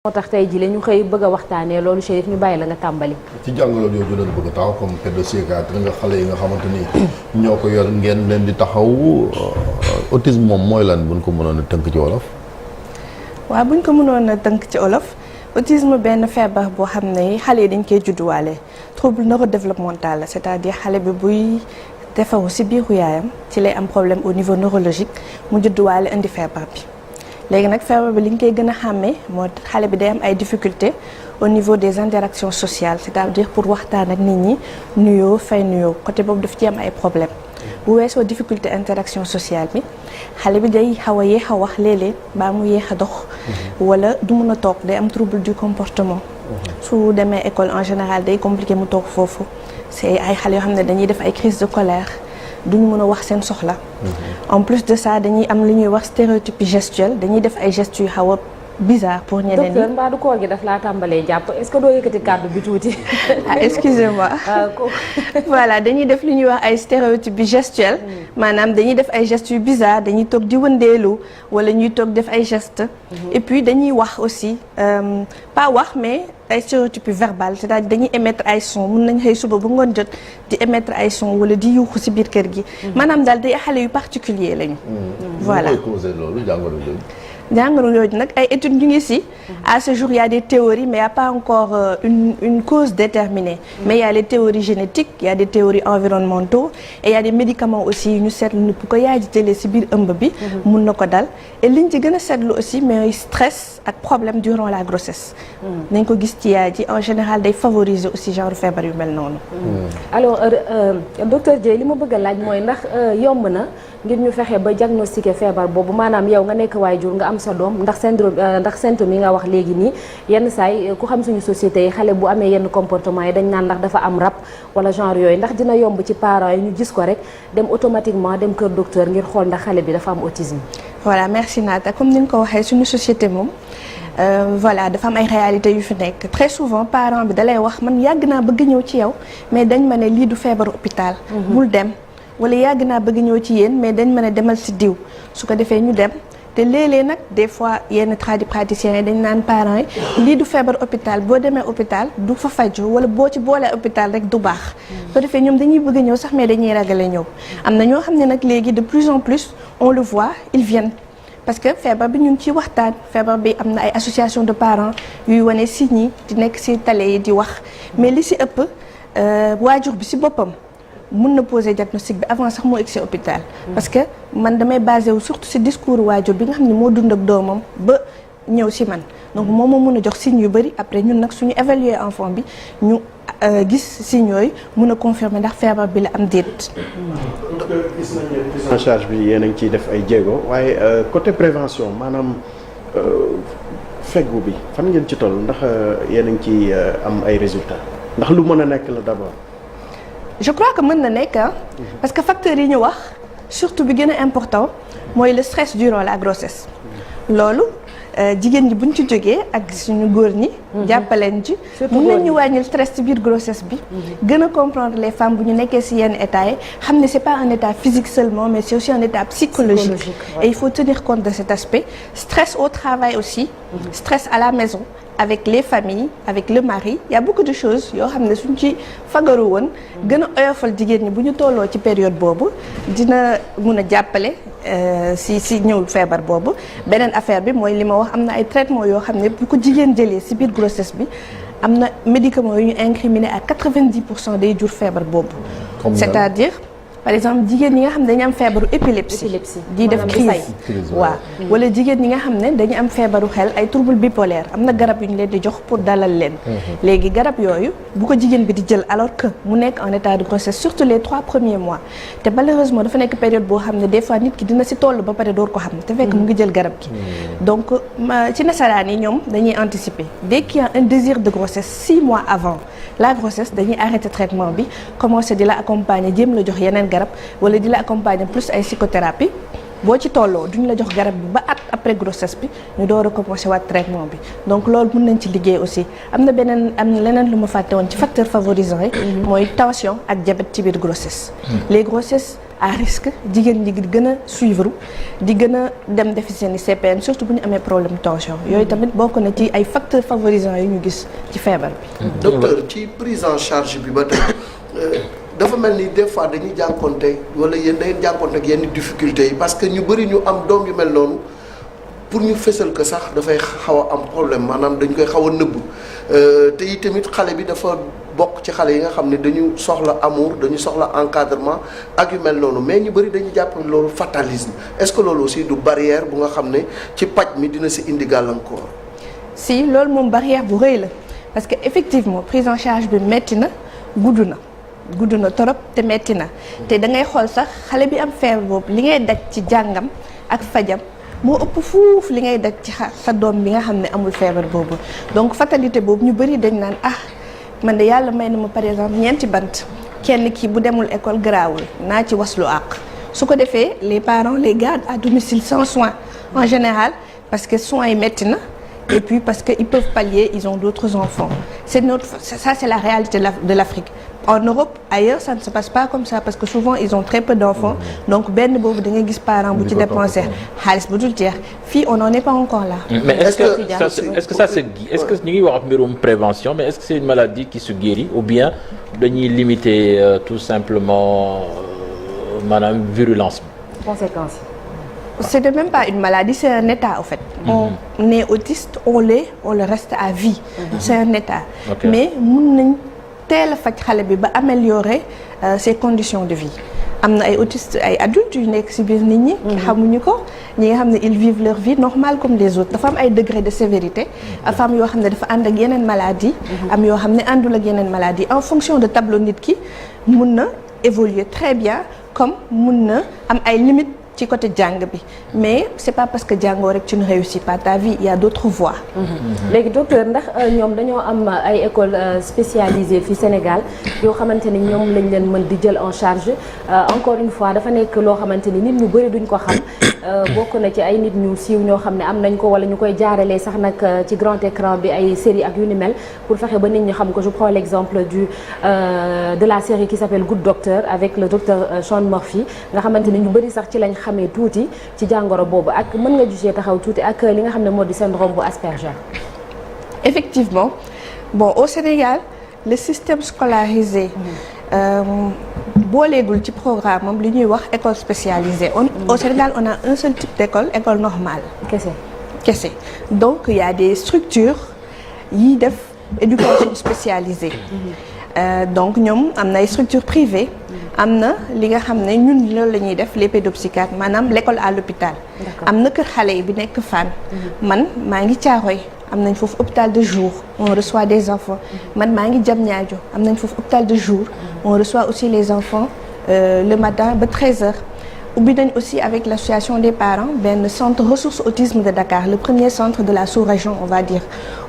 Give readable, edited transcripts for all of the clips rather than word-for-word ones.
moo tax tey jii la ñu xëy bëgg a waxtaanee loolu Chérif ñu bàyyi la nga tàmbali. ci jàngoro jooju lañ bëgg a taxaw comme pédopsychiatre nga xale yi nga xamante ni ñoo ko yor ngeen leen di taxaw autisme moom mooy lan buñ ko mënoon a tënk ci wolof. waaw buñ ko mënoon a tënk ci wolof autisme benn feebar boo xam ne xale yi dañ koy judduwaale trouble neurodéveloppemental la c'est-à-dire xale bi buy defaru ci biiru yaayam ci lay am problème au niveau neurologique mu judduwaale indi feebar bi. léegi nag feebar bi li ñu koy gën a xàmmee moo xale bi day am ay difficultés au niveau des interactions sociales c'est-à-dire pour waxtaan ak nit ñi nuyoo fay nuyoo côté boobu daf ci am ay problèmes bu weesoo difficulté interaction sociale bi xale bi day xaw a yéex a wax léeg-léeg baa mu yéex a dox wala du mun a toog day am trouble du comportement su demee école en général day compliqué mu toog foofu c'est ay xale yoo xam ne dañuy def ay crise de colère duñu mën a wax seen soxla. En plus de ça dañuy am lu ñuy wax stéréotypie gestuelle dañuy def ay gestes yu xaw a bizarre pour ñeneen ñi. docteur mbaa du koor gi daf laa tàmbalee jàpp est-ce que doo yëkkati kàddu bi tuuti. ah excusez-moi. voilà dañuy def lu ñuy wax ay stéréotypie gestuelle. maanaam dañuy def ay gestes yu bizarre dañuy toog di wëndeelu wala ñuy toog def ay gestes. et puis dañuy wax aussi pas wax mais. ay stéréotypes verbal c'est-à-dire dañuy émettre ay son mun nañ xëy suba ba ngoon jot di émettre ay son wala di yuuxu ci biir kër gi. maanaam daal day xale yu particulier lañu. voilà lu koy causé loolu jàngoro jooju. jàngoro yooyu nag ay études ñu ngi ci à ce jour il y a des théories mais il y a pas encore une cause déterminée. mais il y a les théories génétiques il y a des théories environnementaux et il y a des médicaments aussi yu ñu seetlu ne bu ko yaay ji jëlee ci biir ëmb bi. mun na ko dal et liñ ci gën a seetlu aussi mais stress ak problème durant la grossesse. nañ ko gis ci yaay ji en général day favoriser aussi genre feebar yu mel noonu. alors docteur Dieye li ma bëgg a laaj mooy ndax yomb na ngir ñu fexe ba diagnostiquer feebar boobu maanaam yow nga nekk waajur nga am sa doom ndax symptômes yi nga wax léegi nii yenn saay ku xam suñu société yi xale bu amee yenn comportement yi dañ naan ndax dafa am rab wala genre yooyu ndax dina yomb ci parents yi ñu gis ko rek dem automatiquement dem kër docteur ngir xool ndax xale bi dafa am autisme. voilà merci Nata comme ni nga ko waxee suñu société moom. voilà dafa am ay réalités yu fi nekk très souvent parent bi dalay wax man yàgg naa bëgg ñëw ci yow mais dañ ma ne lii du feebaru hôpital. bul dem wala yàgg naa bëgg ñëw ci yéen mais dañ ma ne demal ci diw su ko defee ñu dem te léeg-léeg nag des fois yenn tradipraticiens yi dañ naan parents yi lii du feebaru hôpital boo demee hôpital du fa faju wala boo ci boolee hôpital rek du baax. su ko defee ñoom dañuy bëgg ñëw sax mais dañuy ragale ñëw am na ñoo xam ne nag léegi de plus en plus on le voit ils viennent. parce que feebar bi ñu ngi ciy waxtaan feebar bi am na ay association de parents yuy wane signes yi di nekk ci télé yi di wax mais li ci ëpp waajur bi ci boppam mun na poser diagnostic bi avant sax moo egg ci hôpital. parce que man damay basé wu surtout ci discours waajur bi nga xam ne moo dund ak doomam ba ñëw ci man donc moom moo mun a jox signes yu bari après ñun nag suñu évaluer enfant bi ñu gis signes yooyu mun a confirmer ndax feebar bi la am déet. donc gis nañu prise en charge bi yéen a ngi ciy def ay jéego waaye côté prévention maanaam feggu bi fan ngeen ci toll ndax yéen a ngi ciy am ay résultats ndax lu mën a nekk la d'abord. je crois que mën na nekk parce que facteurs yi ñu wax surtout bi gën a important mooy le stress durant la grossesse. loolu jigéen ñi buñ ci jógee ak suñu góor ñi. jàppaleen ci mun nañu wàññil stress ci biir grossesse bi. gën a comprendre les femmes bu ñu nekkee ci yenn état yi xam ne c'est pas un état physique seulement mais c'est aussi un état psychologique. Et il faut tenir compte de cet aspect. Stress au travail aussi. Stress à la maison. avec les familles avec le mari il y a beaucoup de choses yoo xam ne suñ ci fagaru woon gën a oyofal jigéen ñi bu ñu tolloo ci période boobu dina mun a jàppale si ñëw feebar boobu. beneen affaire bi mooy li ma wax am na ay traitements yoo xam ne bu ko jigéen jëlee si biir grossesse bi am na médicaments yu ñu incriminé à 90% day jur feebar boobu. c'est-à-dire par exemple jigéen ñi nga xam ne dañu am feebaru épilepsie di def crise waaw wala jigéen ñi nga xam ne dañu am feebaru xel ay trouble bipolaire am na garab yu ñu leen di jox pour dalal leen léegi garab yooyu bu ko jigéen bi di jël alors que mu nekk en état de grossesse surtout les 3 premiers mois te malheureusement dafa nekk période boo xam ne des fois nit ki dina si toll ba pare door ko xam te fekk mu ngi jël garab gi donc ci nasaraan yi ñoom dañuy anticiper dès qu'il y a un désir de grossesse 6 mois avant la grossesse dañuy arrêter traitement bi commencer di la accompagner jéem la jox yeneen garab wala di la accompagner plus ay psychothérapie boo ci tolloo duñ la jox garab bi ba at après grossesse bi ñu door a commencer waat traitement bi donc loolu mën nañ ci liggéey aussi am na leneen lu ma fàtte woon ci facteur favorisant yi mooy tension ak diabète ci biir grossesse les grossesses à risque jigéen ñi di gën a suivre di gën a dem defi seen i CPN surtout bu ñu amee problème tension yooyu tamit bokk na ci ay facteurs favorisants yu ñu gis ci feebar bi. docteur ci prise en charge bi ba tey dafa mel ni des fois dañuy jànkonte wala yéen da ngeen jànkonte ak yenn difficultés yi parce que ñu bëri ñu am doom yu mel noonu pour ñu fësal ko sax dafay xaw a am problème maanaam dañ koy xaw a nëbb te yi tamit xale bi dafa bokk ci xale yi nga xam ne dañu soxla amour dañu soxla encadrement ak yu mel noonu mais ñu bëri dañu jàpp ne loolu fatalisme est-ce que loolu aussi du barrière bu nga xam ne ci paj mi dina si indi gàllankoor. si loolu moom barrière bu rëy la parce que effectivement prise en charge bi metti na gudd na torop te metti na te da ngay xool sax xale bi am feebar boobu li ngay daj ci jàngam ak fajam moo ëpp fuuf li ngay daj ci sa doom bi nga xam ne amul feebar boobu donc fatalité boobu ñu bëri dañ naan man de yàlla may na ma par exemple ñeenti bant kenn kii bu demul école garaawul naa ci waslu àq su ko defee les parents les gardent à domicile sans soins en général parce que soins yi metti na et puis parce que ils peuvent pallier ils ont d'autres enfants c'est la réalité de l'Afrique. En Europe ailleurs ça ne se passe pas comme ça parce que souvent ils ont très peu d'enfants donc benn boobu da ngay gis parent bu ci dépenser xaalis bu dul jeex fii on n'en est pas encore là. mais est-ce que ñu ngi wax mbirum prévention mais est-ce que c'est une maladie qui se guérit ou bien dañuy limiter tout simplement maanaam virulence bi. conséquences. C'est même pas une maladie, c'est un état en fait. On est autiste, on le reste à vie. C'est un état. Okay. Mais mun nañ teel a faj xale bi ba améliorer ses conditions de vie. Am na ay autistes ay adultes yu nekk ci biir nit ñi. xamuñu ko ñi nga xam ne ils vivent leur vie normale comme les autres dafa am ay degré de sévérité. dafa am yoo xam ne dafa ànd ak yeneen maladie. am yoo xam ne àndul ak yeneen maladie en fonction de tableau nit ki mun na évoluer très bien comme mun na am ay limites. ci côté jàng bi mais c'est pas parce que jàngoo rek tu ne réussis pas ta vie il y a d'autres voies. léegi docteur ndax ñoom dañoo am ay écoles spécialisées fii Sénégal yoo xamante ni ñoom lañ leen mën di jël en charge encore une fois dafa nekk loo xamante ni nit ñu bëri duñ ko xam bokk na ci ay nit ñu siiw ñoo xam ne am nañ ko wala ñu koy jaaralee sax nag ci grand écran bi ay série ak yu ni mel pour fexe ba nit ñi xam ko. Je prends l'exemple de la série qui s'appelle Good Doctor avec le docteur Sean Murphy nga xamante ni ñu bëri sax ci lañ xamee tuuti ci jàngoro boobu ak mën nga jugee taxaw tuuti ak li nga xam ne moo di syndrome bu Asperger. Effectivement bon au Sénégal le système scolarisé booleegul ci programme am li ñuy wax école spécialisée au Sénégal on a un seul type d'école école normale. kese donc il y a des structures yi def éducation spécialisée. Donc ñoom am na ay structures privées. am na li nga xam ne ñun loolu la ñuy def les pédopsychiatres maanaam l'école à l'hôpital am na kër xale yi bi nekk Fann man maa ngi Caaroy am nañ foofu hôpital de jour on reçoit des enfants man maa ngi Diamniadio am nañ foofu hôpital de jour on reçoit aussi les enfants le matin ba 13h ubbi nañ aussi avec l'association des parents benn centre ressources autisme de Dakar le premier centre de la sous-région on va dire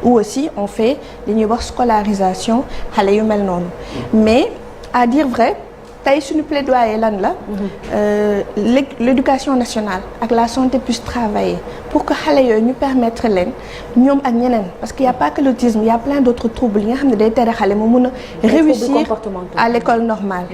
où aussi on fait li ñuy wax scolarisation xale yu mel noonu mais à dire vrai tey suñu plaidoyer lan la l'éducation nationale ak la santé puisse travailler pour que xale yooyu ñu permettre leen ñoom ak ñeneen parce qu'il y a pas que l'autisme il y a plein d'autres troubles yi nga xam ne day tere xale mu mun a réussir à l'école normale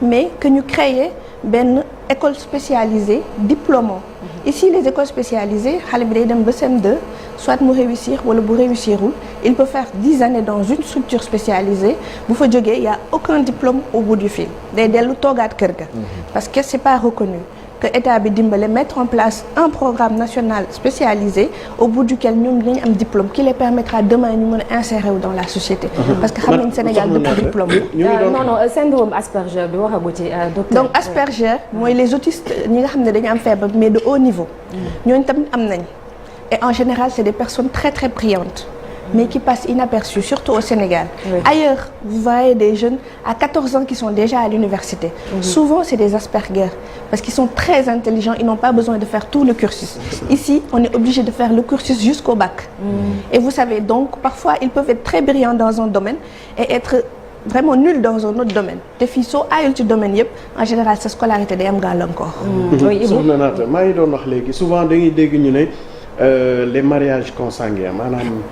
mais que ñu créer benn école spécialisée diplômant ici les écoles spécialisées xale bi day dem ba CM2 soit mu réussir wala bu réussirul il peut faire 10 années dans une structure spécialisée bu fa jógee il y a aucun diplôme au bout du fil day dellu toogaat kër ga parce que c'est pas reconnu que état bi dimbale mettre en place un programme national spécialisé au bout duquel ñoom dinañ am diplôme qui les permettra demain ñu mën a insérer wu dans la société parce que xam nañ Sénégal dëpp diplôme non syndrome Asperger bi waxagu ci docteur. donc Asperger mooy les autistes ñi nga xam ne dañu am feebar mais de haut niveau ñooñu tamit am nañ et en général c'est des personnes très très brillantes mais qui passent inaperçus, surtout au Sénégal. Oui. Ailleurs, vous voyez des jeunes à 14 ans qui sont déjà à l'université. Souvent, c'est des Asperger, parce qu'ils sont très intelligents, ils n'ont pas besoin de faire tout le cursus. Ici, on est obligé de faire le cursus jusqu'au bac. Et vous savez, donc, parfois, ils peuvent être très brillants dans un domaine et être vraiment nuls dans un autre domaine. Te fii soo aayul ci domaine yëpp, en général, sa scolarité day am gàllankoor. Soxna Naata maa ngi doon wax léegi souvent dañuy dégg ñu ne les mariages consanguins maanaam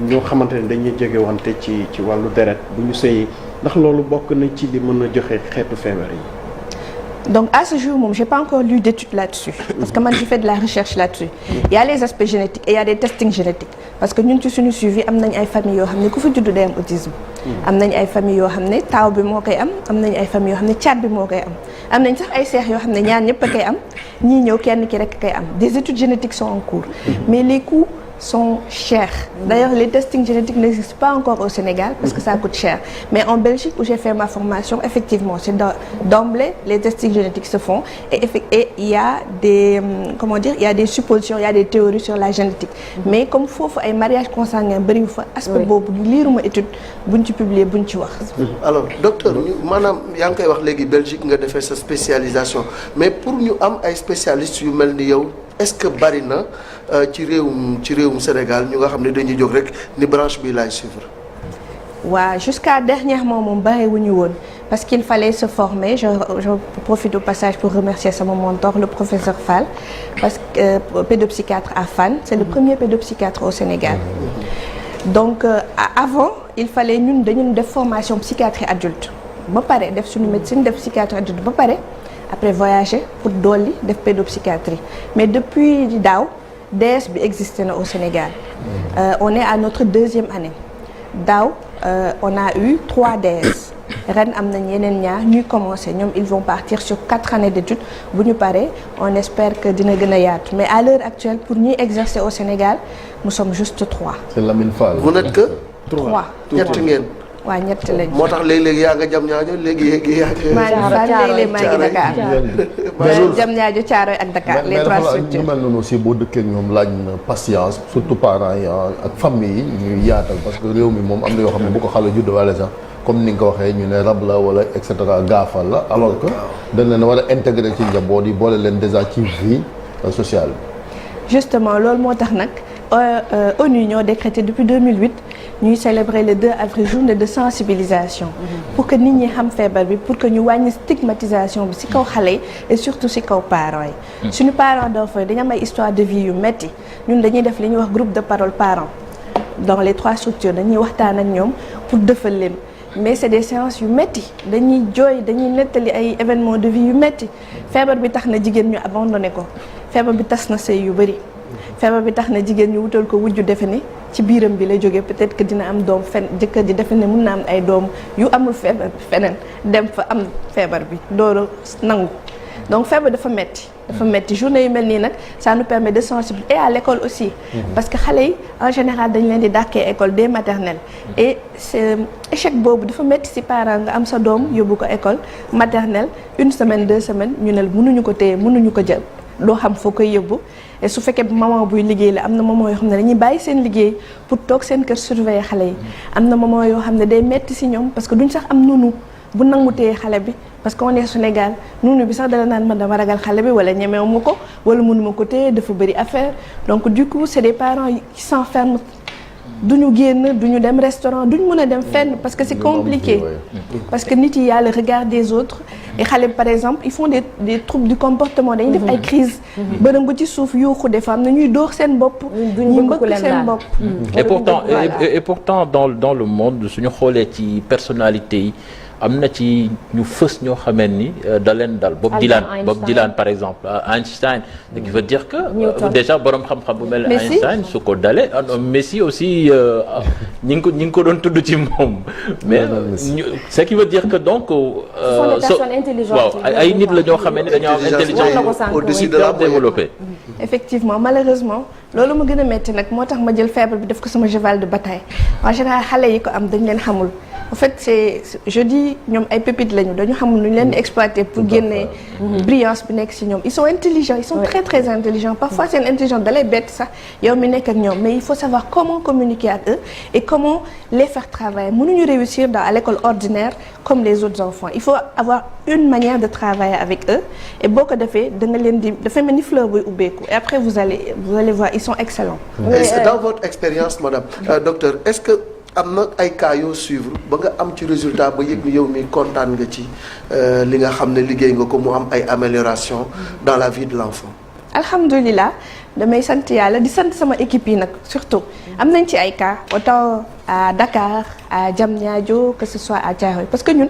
ñoo xamante ne dañuy jege wante ci wàllu deret bu ñu sëyi ndax loolu bokk na ci li mën a joxe xeetu feebar yi. Donc à ce jour moom j'ai pas encore lu d'études là-dessus parce que man je fais de la recherche là-dessus. Il y a les aspects génétiques et il y a des testings génétiques parce que ñun ci suñu suivi am nañ ay familles yoo xam ne ku fi juddu day am autisme. am nañ ay familles yoo xam ne taaw bi moo koy am nañ ay familles yoo xam ne caat bi moo koy am nañ sax ay seex yoo xam ne ñaar ñëpp a koy am ñii ñëw kenn ki rek a koy am. Des études génétiques sont en cours mais les coûts sont chers. D'ailleurs, les testings génétiques n'existent pas encore au Sénégal parce que ça coûte cher. Mais en Belgique, où j'ai fait ma formation, effectivement, c'est d'emblée, les testings génétiques se font et il y a des, il y a des suppositions, il y a des théories sur la génétique. Mais comme foofu ay mariage consanguin bëriwu fa aspect boobu liiruma étude buñ ci publier buñ ci wax. Alors docteur maanaam yaa ngi koy wax léegi Belgique nga defee sa spécialisation mais pour ñu am ay spécialistes yu mel ni yow est-ce que bari na ci réewum Sénégal ñu nga xam ne dañuy jóg rek ni branche bi laay suivre. waaw jusqu'à dernièrement moom bariwuñu woon parce qu'il fallait se former je profite au passage pour remercier sama mentor le professeur Fall parce que pédopsychiatre à Fann c'est le premier pédopsychiatre au Sénégal. Donc avant il fallait ñun dañu def formation psychiatrie adulte ba pare def suñu médecine def psychiatrie adulte ba pare après voyager pour dolli def pédopsychiatrie mais depuis daaw DS bi existé na au Sénégal. On est à notre 2e année daaw on a eu 3 DS ren am nañ yeneen ñaar ñuy commencer ñoom ils vont partir sur 4 années d'études bu ñu paree on espère que dina gën a yaatu mais à l'heure actuelle pour ñuy exercer au Sénégal nous sommes juste 3. C'est Lamine Fall. Vous n'êtes que 3 ñett ngeen. waaw ñett lañ. moo tax léeg-léeg yaa nga jam ñaajo léegi yaa nga. maa ngi Fall léeg-léeg maa ngi Dakar. jam ñaajo Thiaroye ak Dakar les 3 structures. ñu mel noonu aussi boo dëkkee ak ñoom laaj na patience surtout parents yi ak famille yi ñuy yaatal parce que réew mi moom am na yoo xam ne bu ko xale judduwaale sax comme ni nga ko waxee ñu ne rab la wala et cetera gaafal la alors que dañ leen war a intégrer ci njaboot yi boole leen déjà ci vie sociale bi. Justement loolu moo tax nag ONU ñoo décrété depuis 2008 ñuy célébrer le 2 avril journée de sensibilisation. Pour que nit ñi xam feebar bi pour que ñu wàññi stigmatisation bi ci kaw xale yi et surtout ci kaw parents yi. Suñu parents d'enfants yi dañu am ay histoire de vie yu metti ñun dañuy def li ñuy wax groupe de parole parents dans les 3 structures dañuy waxtaan ak ñoom pour defal leen. Mais c'est des séances yu metti dañuy jooy dañuy nettali ay événements de vie yu metti feebar bi tax na jigéen ñu abandonné ko feebar bi tas na sëy yu bari feebar bi tax na jigéen ñu wutal ko wujju defe ne ci biiram bi la jógee peut-être que dina am doom jëkkër ji defe ne mën na am ay doom yu amul feebar bi feneen dem fa am feebar bi dooru nangu donc feebar dafa metti journée yu mel nii nag ça nous permet de sensibiliser et à l'école aussi parce que xale yi en général dañ leen di dàkkee école dès maternelle et c'est échec boobu dafa metti ci parent nga am sa doom yóbbu ko école maternelle 1 semaine 2 semaines ñu ne mënuñu ko téye mënuñu ko jël doo xam foo koy yóbbu et su fekkee maman buy liggéey la am na maman yoo xam ne dañuy bàyyi seen liggéey pour toog seen kër surveiller xale yi am na maman yoo xam ne day metti ci ñoom parce que duñ sax am nunu bu nangu téye xale bi parce que on est Sénégal nunu bi sax dala naan man dama ragal xale bi wala ñemewu ma ko wala mënuma ko téye dafa bëri affaire donc du coup c'est des parents qui s'enferment duñu génn duñu dem restaurant duñu mën a dem fenn parce que c'est compliqué parce que nit yi y a le regard des autres et xale par exemple ils font des troubles du comportement dañuy def ay crises bërëngu ci suuf yuuxu des fois am na ñuy dóor seen bopp ñuy mbëkk seen bopp et pourtant dans le monde suñu xoolee ci personnalité yi am na ci ñu fës ñoo xamee ni da leen dal Bob Dylan par exemple Einstein ce qui veut dire que déjà borom xam-xam bu mel Einstein su ko dalee Messi aussi ñi ngi ko doon tudd ci moom mais ce qui veut dire que donc waaw ay nit la ñoo xamee ni dañoo am intelligence au-dessus de la développée effectivement malheureusement loolu ma gën a metti nag moo tax ma jël feebar bi def ko sama cheval de bataille en général xale yi ko am dañ leen xamul en fait c'est je dis ñoom ay pépites lañu dañu xamul nu ñu leen di exploiter pour génne brillance bi nekk ci ñoom ils sont intelligents ils sont très très intelligents parfois seen intelligence dalay bett sax yow mi nekk ak ñoom mais il faut savoir comment communiquer avec eux et comment les faire travailler mënuñu réussir à l'école ordinaire comme les autres enfants il faut avoir une manière de travailler avec eux et boo ko defee da nga leen di dafay mel ni fleur buy ubbeeku et après vous allez voir ils sont excellents. Dans votre expérience madame docteur est-ce que am na ay cas yoo suivre ba nga am ci résultat ba yëg ni yow mi kontaan nga ci li nga xam ne liggéey nga ko mu am ay amélioration dans la vie de l'enfant. Alhamdulillah damay sant yàlla di sant sama équipe yi nag surtout am nañ ci ay cas autant à Dakar à Diamniadio que ce soit à Thiaroye parce que ñun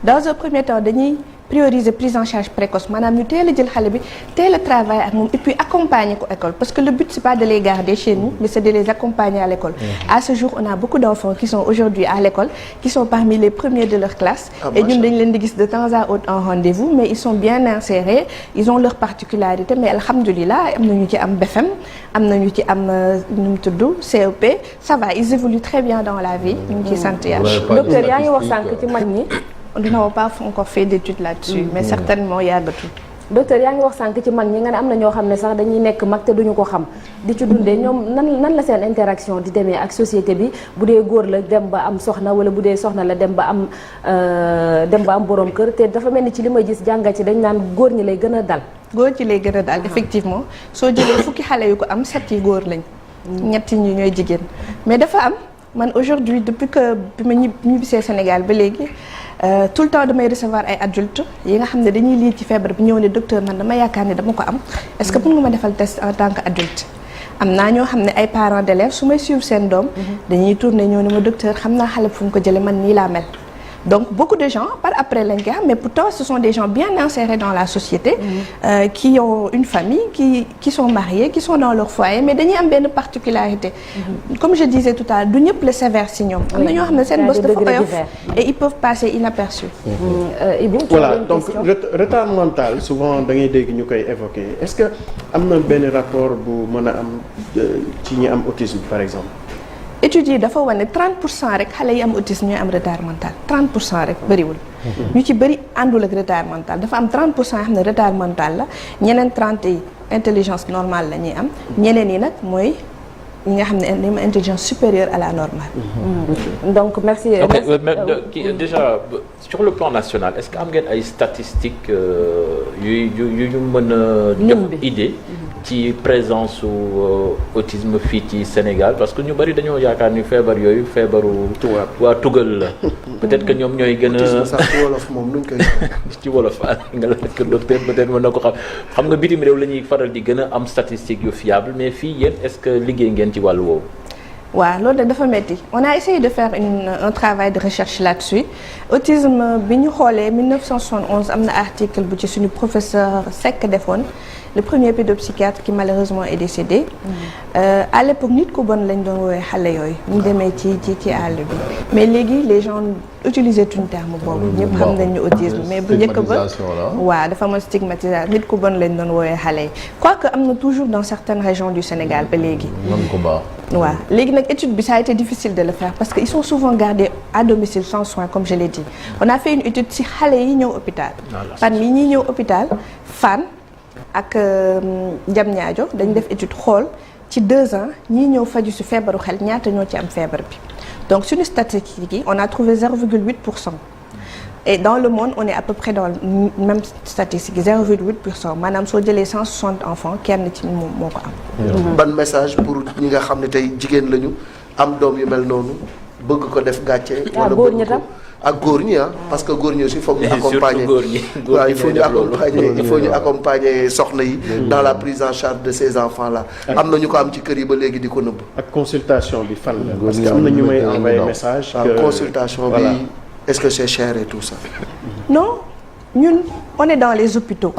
dans un premier temps dañuy prioriser prise en charge précoce maanaam ñu teel a jël xale bi teel a travailler ak moom et puis accompagner ko école parce que le but c'est pas de les garder chez nous mais c'est de les accompagner à l'école. À ce jour on a beaucoup d'enfants qui sont aujourd'hui à l'école qui sont parmi les premiers de leur classe. Et ñun dañ leen di gis de temps à autre en rendez-vous mais ils sont bien insérés ils ont leur particularité mais alhamdoulilah am na ñu ci am BFM am na ñu ci am nu mu tudd CEP ça va ils évoluent très bien dans la vie. ñu ngi ciy sant yàlla. docteur yaa ngi wax sànq ci mag ñi. Nous n'avons pas encore fait d'études là-dessus mais certainement yàggatul. docteur yaa ngi wax sànq ci mag ñi nga ne am na ñoo xam ne sax dañuy nekk mag te duñu ko xam di ci dundee ñoom nan la seen interaction di demee ak société bi bu dee góor la dem ba am soxna wala bu dee soxna la dem ba am borom kër te dafa mel ni ci li may gis jàngat ci dañ naan góor ñi lay gën a dal. góor ci lay gën a daal effectivement soo jëlee fukki xale yu ko am 7 yi góor lañ. ñetti ñi ñooy jigéen mais dafa am man aujourd'hui depuis que bi ma ñibbisee Sénégal ba léegi. Tout le temps damay recevoir ay adultes yi nga xam ne dañuy lii ci feebar bi ñëw ne docteur man dama yaakaar ne dama ko am est-ce que pour nga ma defal test en tant que adulte am naa ñoo xam ne ay parents d'élèves su may suivre seen doom dañuy tourner ñëw ne ma docteur xam naa xale fu mu ko jëlee man nii laa mel donc beaucoup de gens par après lañ koy xam mais pourtant ce sont des gens bien insérés dans la société qui ont une famille qui sont mariés qui sont dans leur foyer mais dañuy am benn particularité comme je disais tout à l'heure du ñëpp le sévère si ñoom am na ñoo xam ne seen bos dafa oyof et ils peuvent passer inaperçus. Voilà donc retard mental souvent da ngay dégg ñu koy évoquer est-ce que am na benn rapport bu mën a am ci ñi am autisme par exemple. études yi dafa wane 30% rek xale yi am autisme ñooy am retard mental 30% rek bëriwul. ñu ci bëri àndul ak retard mental dafa am 30% yoo xam ne retard mental la ñeneen 30 yi intelligence normale la ñuy am ñeneen yi nag mooy ñi nga xam ne dañu am intelligence supérieure à la normale. donc merci. Déjà sur le plan national est-ce que am ngeen ay statistiques yu ñu mën a jox idée. ci présence su autisme fii ci Sénégal parce que ñu bari dañoo yaakaar ni feebar yooyu feebaru. waa tugal la. peut-être que ñoom ñooy gën a. autisme sax ci wolof moom nuñ koy. ci wolof nga laaj ko docteur peut-être mën na ko xam nga bitim réew la ñuy faral di gën a am statistiques yu fiable mais fii yéen est-ce que liggéey ngeen ci wàllu woowu. waaw loolu dafa metti on a essayé de faire un travail de recherche là-dessus autisme bi ñu xoolee 1971 am na article bu ci suñu professeur Seck defoon le premier pédopsychiatre qui malheureusement est décédé. À l'époque nit ku bon lañ doon woowee xale yooyu ñu demee ci àll bi mais léegi les gens utiliser tuñ terme boobu ñëpp xam nañ ñu autisme mais bu njëkk ba waaw dafa am stigmatisation nit ku bon lañ doon woowee xale yi quoique am na toujours dans certaines régions du Sénégal ba léegi waaw léegi nag étude bi ça a été difficile de le faire parce que ils sont souvent gardés à domicile sans soins comme je l'ai dit on a fait une étude ci xale yi ñëw hôpital parmi ñi ñëw hôpital Fann ak Diamniadio dañ def étude xool ci 2 ans ñii ñëw faju ci feebaru xel ñaata ñoo ci am feebar bi donc suñu statistique yi on a trouvé 0,8% et dans le monde on est à peu près dans même statistique 0,8% maanaam soo jëlee 160 enfants kenn ci moom moo ko am. ban message pour ñi nga xam ne tey jigéen lañu am doom yu mel noonu bëgg ko def gàcce. wala bëgg ko ak góor ñi parce que góor ñi aussi foog ñu accompagner waaw il faut ñu accompagner soxna yi dans la prise en charge de ces enfants là am na ñu ko am ci kër yi ba léegi di ko nëbb ak consultation bi fan la parce que am na ñu may envoyer message consultation bi est-ce que c'est cher et tout ça non ñun on est dans les hôpitaux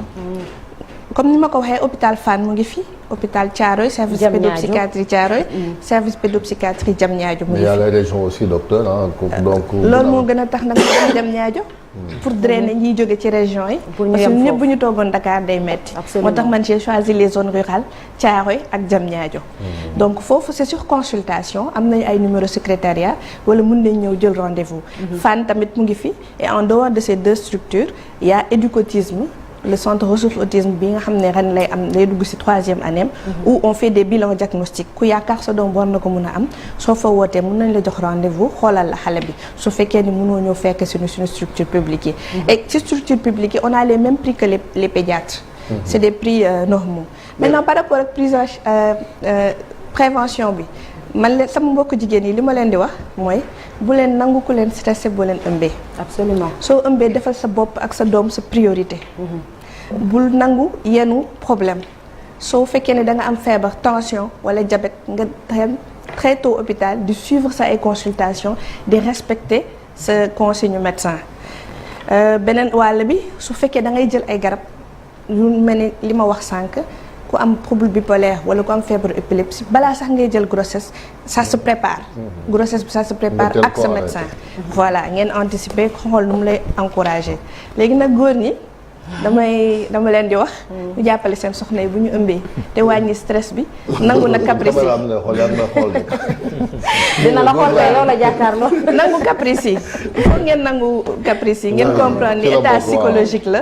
comme ni ma ko waxee hôpital Fann mu ngi fi hôpital Thiaroye service pédopsychiatrie Thiaroye service pédopsychiatrie Diamniadio mu ngi fi. il y a les régions aussi docteur donc. loolu moo gën a tax nag ñu Diamniadio pour drainer ñiy jóge ci région yi. parce que ñëpp bu ñu toogoon Dakar day metti. moo tax man j'ai choisi les zones rurales Thiaroye ak Diamniadio. donc foofu c'est sur consultation am nañu ay numéro secrétariat wala mën nañ ñëw jël rendez-vous. Fann tamit mu ngi fi et en dehors de ces 2 structures il y a Éducautisme. le centre ressources autisme bi nga xam ne ren lay am lay dugg ci 3e année où on fait des bilans diagnostiques ku yaakaar sa doom war na ko mën a am soo fa wootee mën nañ la jox rendez-vous xoolal la xale bi su fekkee ni mënoo ñëw fekk suñu structure publique yi et ci structure publique yi on a les mêmes prix que les pédiatres c'est des prix normaux maintenant par rapport ak prise prévention bi man leen sama mbokk jigéen yi li ma leen di wax mooy bu leen nangu ku leen stressé boo leen ëmbee. absolument soo ëmbee defal sa bopp ak sa doom sa priorité. bul nangu yenu problème soo fekkee ne da nga am feebar tension wala diabète nga très tôt hôpital di suivre sa ay consultation di respecter sa consigne médecin beneen wàll bi su fekkee da ngay jël ay garab yu mel ni li ma wax sànq ku am trouble bipolaire wala ku am feebaru épilepsie balaa sax ngay jël grossesse ça se prépare. grossesse bi ça se prépare ak sa médecin. voilà ngeen anticiper xool nu mu lay encourager léegi nag góor ñi. dama leen di wax. ñu jàppale seen soxna yi bu ñu ëmbee te wàññi stress bi. nangu na caprice yi dina la xool yow la jàkkaarloo. nangu caprice yi foog ngeen nangu caprice yi ngeen comprendre ni état psychologique la.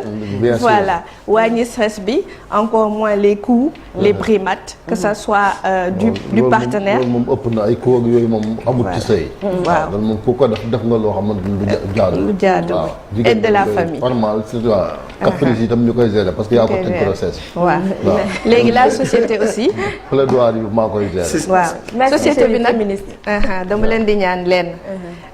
voilà wàññi stress bi encore moins les coups les primates que ça soit du partenaire. loolu moom ëpp na ay coups yooyu moom amul ci sëy. waaw loolu moom ku ko def nga loo xamante ni lu jaadu. et de la famille. normal c'est ça. caprice yi itam ñu koy gérer parce que yaa ko teg process. waaw léegi la société aussi. plaidoirie yu maa koy gérer. waaw société bi nag dama leen di ñaan leen.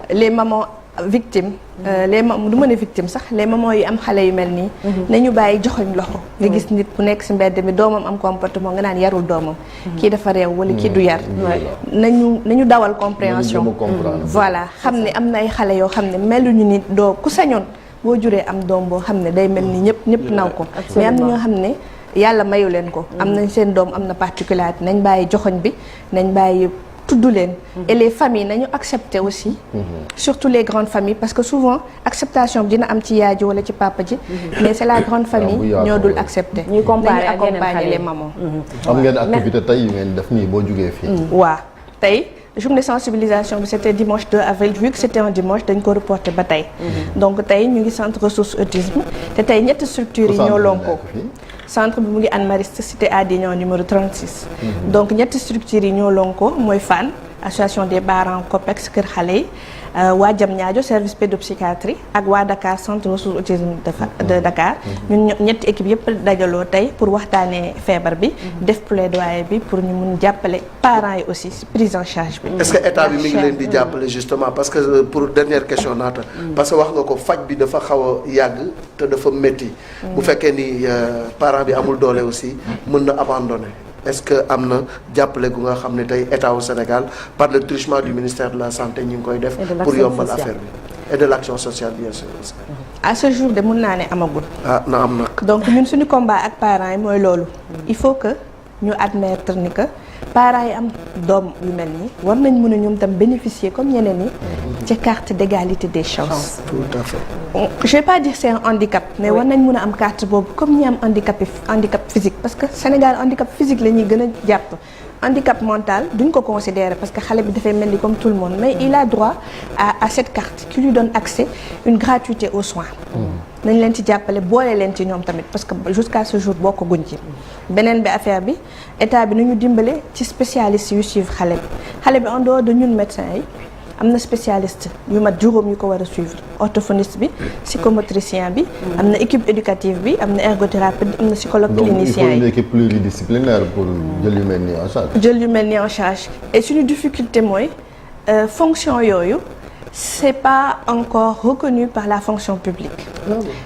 les mamans victimes. du ma ne victime sax les mamans yu am xale yu mel nii. nañu bàyyi joxoñ loxo. nga gis nit ku nekk ci mbedd mi doomam am comportement nga naan yarul doomam. kii dafa réew wala kii du yar. nañu dawal compréhension. voilà xam ne am na ay xale yoo xam ne meluñu nit doo ku sañoon. boo juree am doom boo xam ne day mel ni ñëpp naw ko mais am na ñoo xam ne yàlla mayu leen ko am nañ seen doom am na particularité nañ bàyyi joxoñ bi nañ bàyyi tudd leen et les familles nañu accepter aussi surtout les grandes familles parce que souvent acceptation bi dina am ci yaay ji wala ci papa ji mais c'est la grande famille ñoo dul accepter ñuy comparer nañu accompagner les mamans am ngeen activité tey yu ngeen def nii boo jugee fii waaw tey journée de sensibilisation bi c'était dimanche 2 avril vu que c'était un dimanche dañ ko reporté ba tey donc tey ñu ngi centre ressources autisme te tey ñetti structures yi ñoo lonko centre bi mu ngi Anne Mariste cité Adignan numéro 36 donc ñetti structures yi ñoo lonko mooy Fann association des parents COPEX kër xale yi waa Diamniadio service pédopsychiatrie ak waa Dakar centre ressources autisme de Dakar ñun ñetti équipe yëpp dajaloo tey pour waxtaanee feebar bi def plaidoyer bi pour ñu mun jàppale parents yi aussi ci prise en charge bi. est-ce que état bi mi ngi leen di jàppale justement parce que pour dernière question naata parce que wax nga ko faj bi dafa xaw a yàgg te dafa métti bu fekkee ni parent bi amul doole aussi mën na abandonner. est-ce que am na jàppale gu nga xam ne tey état au Sénégal par le truchement du ministère de la santé ñu ngi koy def pour yombal affaire bi et de l'action sociale bien sûr. à ce jour de mun naa ne amagul. na am nag. donc ñun suñu combat ak parents yi mooy loolu. il faut que ñu admettre ni que parents yi am doom yu mel nii war nañ mën a ñoom tam bénéficier comme ñeneen ñi. ci carte d'égalité des chances. tout à fait. je vais pas dire c'est un handicap mais war nañ mën a am carte boobu comme ñi am handicap physique parce que Sénégal handicap physique la ñuy gën a jàpp handicap mental duñ ko considérer parce que xale bi dafay mel ni comme tout le monde mais il a droit à cette carte qui lui donne accès une gratuité aux soins nañ leen ci jàppale boole leen ci ñoom tamit parce que jusqu'à ce jour bokkaguñ ci beneen bi affaire bi état bi nañu dimbale ci spécialiste yu suivre xale bi en dehors de ñun médecins yi am na spécialiste yu mat juróom yu ko war a suivre orthophoniste bi psychomotricien bi am na équipe éducative bi am na ergothérapeute am na psychologue clinicien yi. donc il faut une équipe pluridisciplinaire pour jël yu mel nii en charge. jël yu mel nii en charge et suñu difficulté mooy fonction yooyu c'est pas encore reconnu par la fonction publique.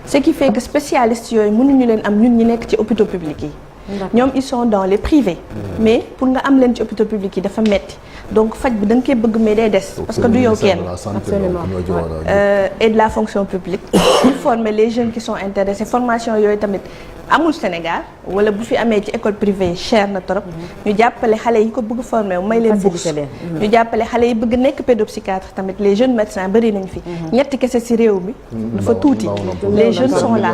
ce qui fait que spécialistes yooyu mënuñu leen am ñun ñi nekk ci hôpitaux publics yi. ñoom ils sont dans les privés. mais pour nga am leen ci hôpitaux publics yi dafa metti donc faj bi da nga koy bëgg mais day des. parce que du yow kenn absolument et de la fonction publique. ñu former les jeunes qui sont intéressés formation yooyu tamit amul Sénégal wala bu fi amee ci école privée cher na trop. ñu jàppale xale yi ko bëgg former wu may leen bourse. ñu jàppale xale yi bëgg nekk pédopsychiatre tamit les jeunes médecins bari nañ fi. ñetti kese ci réew mi. dafa tuuti les jeunes sont là.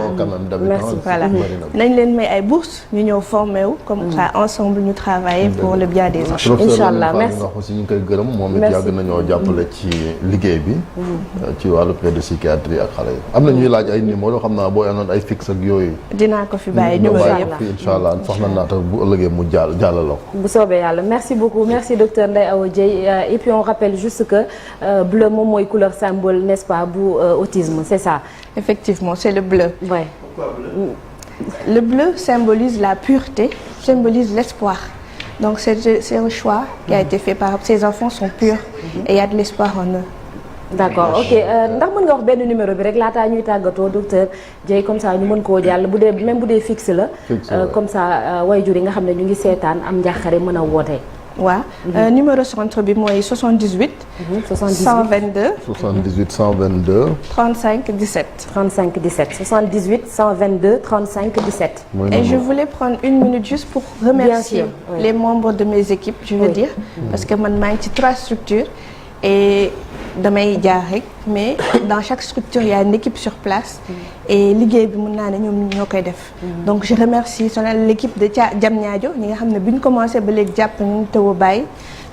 merci voilà nañ leen may ay bourses ñu ñëw former wu comme ça ensemble ñu travailler pour le bien des enfants. Inch'Allah merci aussi ñu ngi koy gërëm moom it yàgg nañoo jàppale ci liggéey bi. ci wàllu pédopsychiatrie ak xale yi. am na ñuy laaj ay numéro xam naa boo yanoon ay fixe ak yooyu. dinaa ko fi bàyyi numéro yëpp inch'Allah soxna naata bu ëllëgee mu jàllale ko. bu soobee yàlla merci beaucoup merci docteur Ndeye Awa Dieye et puis on rappelle juste que bleu moom mooy couleur symbole n'est-ce pas bu autisme c'est ça. effectivement c'est le bleu. ouais. Pourquoi bleu? Le bleu symbolise la pureté, symbolise l'espoir. Donc c'est un choix qui a été fait par ces enfants sont purs et il y a de l'espoir en eux. D'accord ok ndax mën nga wax benn numéro bi rek laataa ñuy tàggatoo docteur Dieye comme ça ñu mën koo jàll bu dee même bu dee fixe la. comme ça waajur yi nga xam ne ñu ngi seetaan am njàqare mën a woote. waaw numéro centre bi mooy 78. 122. 78 122. 35 17. 35 17 78 122 35 17. Et je voulais prendre une minute juste pour remercier les membres de mes équipes, je veux dire, parce que man maa ngi ci 3 structures et damay jaar rek mais dans chaque structure il y a une équipe sur place et liggéey bi mën naa ne ñoom ñoo koy def. Donc je remercie l'équipe de Diamniadio ñi nga xam ne bi ñu commencé ba léegi jàpp nañu taw a bàyyi.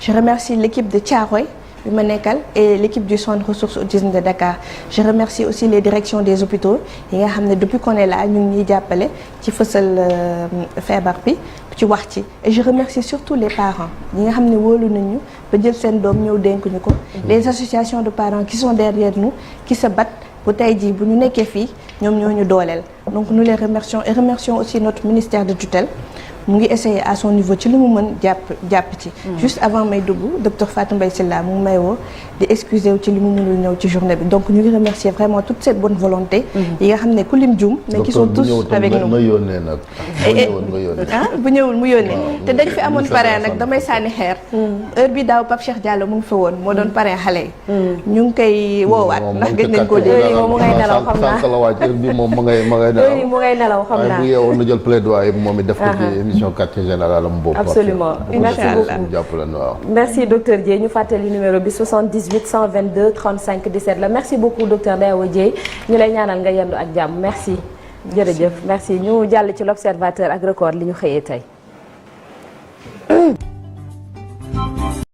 Je remercie l'équipe de Thiaroye bi ma nekkal et l'équipe du centre ressources autisme de Dakar. Je remercie aussi les directions des hôpitaux yi nga xam ne depuis qu'on est là ñu ngi ñuy jàppale ci fësal feebar bi ci wax ci. Et je remercie surtout les parents ñi nga xam ne wóolu nañu ba jël seen doom ñëw dénk ñu ko. Les associations de parents qui sont derrière nous qui se battent bu tey jii bu ñu nekkee fii ñoom ñoo ñu dooleel. Donc nous les remercions et remercions aussi notre ministère de tutelle. mu ngi essayer à son niveau ci li mu mën jàpp ci. juste avant may dugg docteur Fatou Mbaye Sylla mu ngi may woo di excuser wu ci li mu mënul ñëw ci journée bi donc ñu ngi remercier vraiment toute cette bonne volonté. yi nga xam ne ku lim juum. mais qui sont tous avec nous ma yónnee nag. bu ñëwul mu yónnee. te dañ fi amoon parrain nag damay sànni xeer. heure bi daaw Pape Cheikh Diallo mu ngi fa woon moo doon parrain xale yi. ñu ngi koy woowaat ndax gëj nañ koo dégg. moom mu ngay nelaw xam naa sànq la waaj heure bi moom mu ngay nelaw xam naa bu yeewoon na jël plaidoyer moom it def ko ci émission quartier général am boobu. Absolument. Merci beaucoup. Merci docteur Dieye ñu fàttali numéro bi 78 122 35 17 la merci beaucoup docteur Ndeye Awa Dieye ñu lay ñaanal nga yendu ak jàmm merci. jërëjëf merci ñu jàll ci l'observateur ak record li ñu xëyee tey.